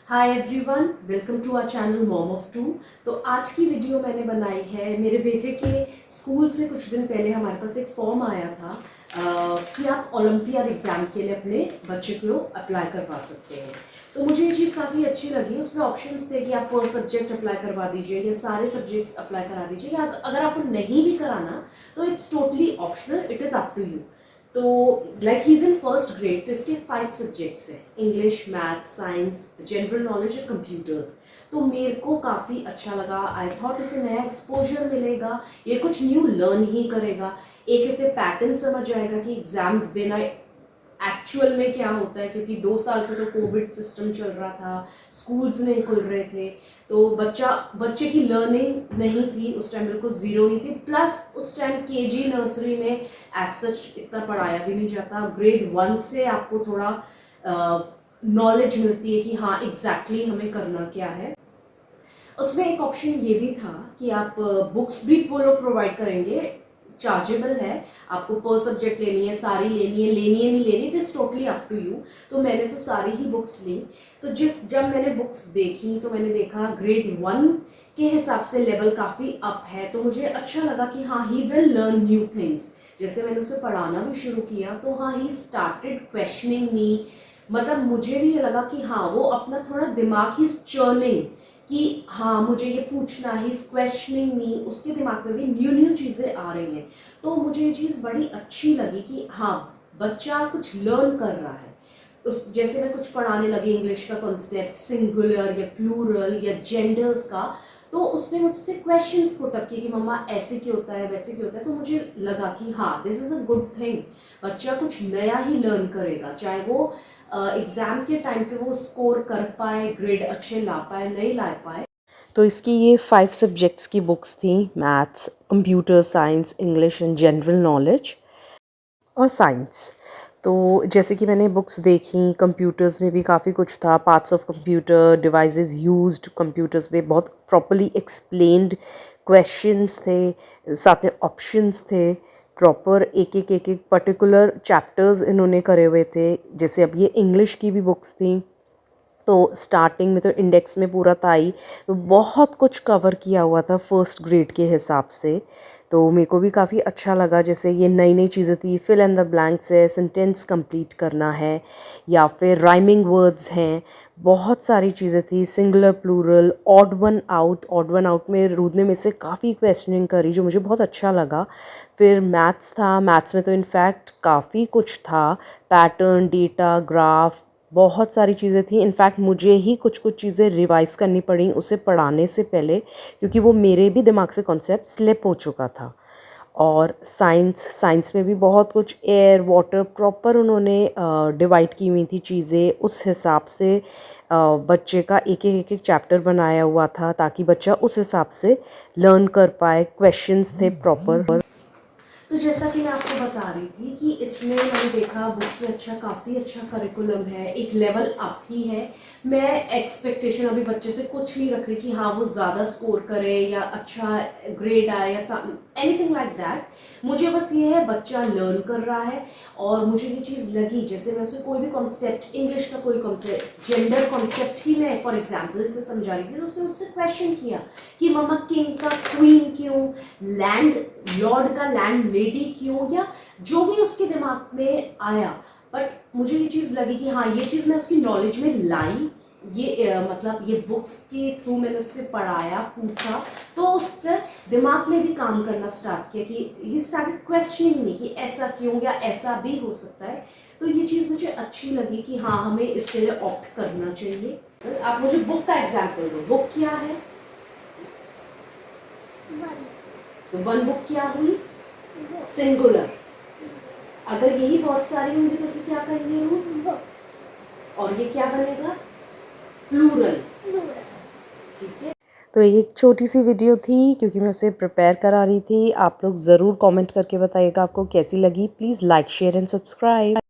Hi everyone, welcome to our channel mom of two. तो आज की वीडियो मैंने बनाई है, मेरे बेटे के स्कूल से कुछ दिन पहले हमारे पास एक फॉर्म आया था कि आप ओलंपियाड एग्ज़ाम के लिए अपने बच्चे को अप्लाई करवा सकते हैं। तो मुझे ये चीज़ काफ़ी अच्छी लगी। उसमें ऑप्शंस थे कि आप पर सब्जेक्ट अप्लाई करवा दीजिए या सारे सब्जेक्ट्स अप्लाई करा दीजिए, या अगर आपको नहीं भी कराना तो it's totally optional, it is up to you. तो like he is in first grade, तो इसके 5 सब्जेक्ट्स हैं, English, math, science, general knowledge और कंप्यूटर्स। तो मेरे को काफ़ी अच्छा लगा। आई थॉट इसे नया एक्सपोजर मिलेगा, ये कुछ न्यू लर्न ही करेगा, एक इसे पैटर्न समझ आएगा कि एग्ज़ाम्स देना एक्चुअल में क्या होता है, क्योंकि 2 साल से तो कोविड सिस्टम चल रहा था, स्कूल्स नहीं खुल रहे थे। तो बच्चे की लर्निंग नहीं थी उस टाइम, बिल्कुल ज़ीरो ही थी। प्लस उस टाइम केजी नर्सरी में एज सच इतना पढ़ाया भी नहीं जाता। ग्रेड 1 से आपको थोड़ा नॉलेज मिलती है कि हाँ एग्जैक्टली हमें करना क्या है। उसमें एक ऑप्शन ये भी था कि आप बुक्स भी वो लोग प्रोवाइड करेंगे, चार्जेबल है, आपको पर सब्जेक्ट लेनी है, सारी लेनी है, नहीं लेनी, it is totally up to you. तो मैंने तो सारी ही बुक्स ली। तो जब मैंने बुक्स देखी तो मैंने देखा ग्रेड 1 के हिसाब से लेवल काफ़ी अप है। तो मुझे अच्छा लगा कि हाँ he will learn new things. जैसे मैंने उसे पढ़ाना भी शुरू किया तो हाँ ही स्टार्टेड क्वेश्चनिंग मी, मतलब मुझे भी ये लगा कि हाँ वो अपना थोड़ा दिमाग ही चर्निंग कि हाँ मुझे ये पूछना है, इस क्वेश्चनिंग मी, उसके दिमाग में भी न्यू न्यू चीज़ें आ रही हैं। तो मुझे ये चीज़ बड़ी अच्छी लगी कि हाँ बच्चा कुछ लर्न कर रहा है। उस जैसे मैं कुछ पढ़ाने लगी इंग्लिश का कॉन्सेप्ट, सिंगुलर या प्लूरल या जेंडर्स का, तो उसने मुझसे क्वेश्चंस पुट अप किए कि मम्मा ऐसे क्यों होता है, वैसे क्यों होता है। तो मुझे लगा कि हाँ this is a good thing, बच्चा कुछ नया ही लर्न करेगा, चाहे वो एग्ज़ाम के टाइम पे वो स्कोर कर पाए, ग्रेड अच्छे ला पाए, नहीं ला पाए। तो इसकी ये 5 सब्जेक्ट्स की बुक्स थी, maths, computer science, English and general knowledge और साइंस। तो जैसे कि मैंने बुक्स देखी, कंप्यूटर्स में भी काफ़ी कुछ था, parts of computer, devices used computers में बहुत प्रॉपर्ली एक्सप्लेन्ड क्वेश्चंस थे, साथ में ऑप्शंस थे, प्रॉपर एक एक पर्टिकुलर चैप्टर्स इन्होंने करे हुए थे। जैसे अब ये इंग्लिश की भी बुक्स थी, तो स्टार्टिंग में तो इंडेक्स में पूरा था ही, तो बहुत कुछ कवर किया हुआ था फर्स्ट ग्रेड के हिसाब से। तो मेरे को भी काफ़ी अच्छा लगा। जैसे ये नई नई चीज़ें थी, फिल इन द ब्लैंक्स है, सेंटेंस कंप्लीट करना है, या फिर राइमिंग वर्ड्स हैं, बहुत सारी चीज़ें थी, singular plural, odd one out में रूदने में से काफ़ी क्वेश्चनिंग करी जो मुझे बहुत अच्छा लगा। फिर मैथ्स था, मैथ्स में तो इनफैक्ट काफ़ी कुछ था, पैटर्न, डेटा, ग्राफ, बहुत सारी चीज़ें थी। इनफैक्ट मुझे ही कुछ कुछ चीज़ें रिवाइज़ करनी पड़ी उसे पढ़ाने से पहले, क्योंकि वो मेरे भी दिमाग से कॉन्सेप्ट स्लिप हो चुका था। और साइंस में भी बहुत कुछ, एयर, वाटर, प्रॉपर उन्होंने डिवाइड की हुई थी चीज़ें, उस हिसाब से बच्चे का एक एक चैप्टर बनाया हुआ था ताकि बच्चा उस हिसाब से लर्न कर पाए। क्वेश्चंस थे प्रॉपर। तो जैसा कि मैं आपको बता रही थी कि इसमें मैंने देखा बुक्स में काफ़ी अच्छा करिकुलम है, एक लेवल अप ही है। मैं एक्सपेक्टेशन अभी बच्चे से कुछ नहीं रख रही कि हाँ वो ज़्यादा स्कोर करे या अच्छा ग्रेड आए या एनीथिंग लाइक दैट। मुझे बस ये है बच्चा लर्न कर रहा है। और मुझे ये चीज़ लगी, जैसे मैं उसे कोई भी कॉन्सेप्ट, इंग्लिश का कोई कॉन्सेप्ट, जेंडर कॉन्सेप्ट ही मैं फॉर एग्जाम्पल से समझा रही थी, तो उसने मुझसे क्वेश्चन किया कि मम्मा किंग का क्वीन क्यों, लैंड लॉर्ड का लैंड लेडी क्यों, या जो भी उसके दिमाग में आया। बट मुझे ये चीज़ लगी कि हाँ ये चीज़ मैं उसकी नॉलेज में लाई, ये मतलब ये बुक्स के थ्रू मैंने उससे पढ़ाया, पूछा, तो उसका दिमाग ने भी काम करना स्टार्ट किया कि ही स्टार्टेड क्वेश्चनिंग मी कि ऐसा क्यों या ऐसा भी हो सकता है। तो ये चीज़ मुझे अच्छी लगी कि हाँ हमें इसके लिए ऑप्ट करना चाहिए। आप मुझे बुक का एग्जाम्पल दो, बुक क्या है? तो वन बुक क्या हुई? सिंगुलर। अगर यही बहुत सारी होंगी तो इसे क्या कहेंगे हम? और ये क्या बनेगा? प्लूरल। ठीक है। तो एक छोटी सी वीडियो थी, क्योंकि मैं उसे प्रिपेयर करा रही थी। आप लोग ज़रूर कमेंट करके बताइएगा आपको कैसी लगी। Please like, share and subscribe.